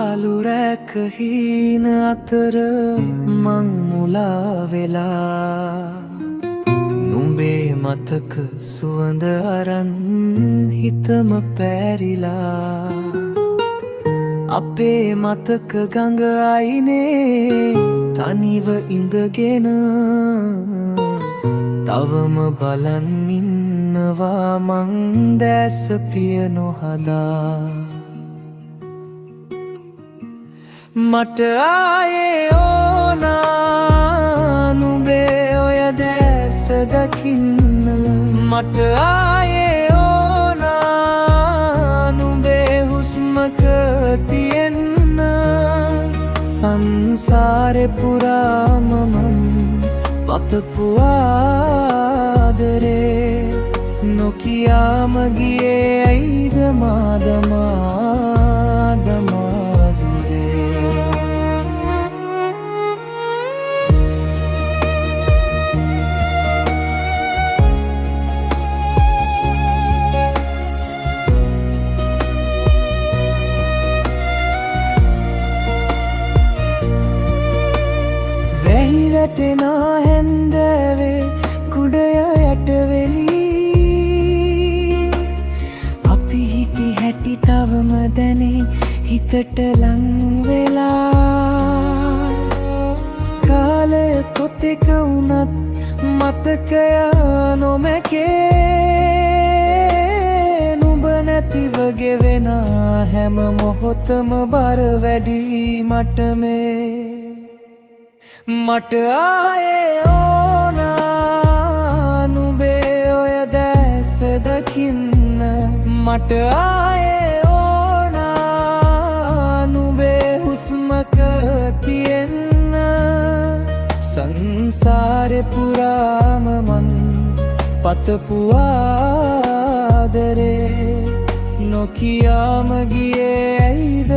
යාළු රැක හීන අතර මං මුලා වෙලා නුඹේ මතක සුවඳ අරන් හිතම පැරිලා අපේ මතක ගඟ අයිනේ තනිව ඉඳගෙන තවම බලන් ඉන්නවා මං දැස පිය නොහදා මට ආයේ ඕනා නුඹේ ඔය දැස දකින්න මට ආයේ ඕනා නුඹේ හුස්මක තියෙන්න සංසාරේ පුරාම මම පතපු ආදරේ නොකියාම ගියේ ඇයිද මාදමා වැහි වැටෙනා හැන්දෑවේ කුඩය යටවෙලී අපි හිටි හැටි තවම දැනේ හිතට ලං වෙලා කාලය කොතෙක වුණත් මතකය නොමැකේ නුඹ නැතිව ගෙවෙන හැම මොහොතම බර වැඩි මට මේ මට ආයේ ඕනා නුඹේ ඔය දැස දකින්න මට ආයේ ඕනා නුඹේ හුස්මක තියෙන්න සංසාරේ පුරාම මන් පතපු ආදරේ නොකියාම ගියේ ඇයිද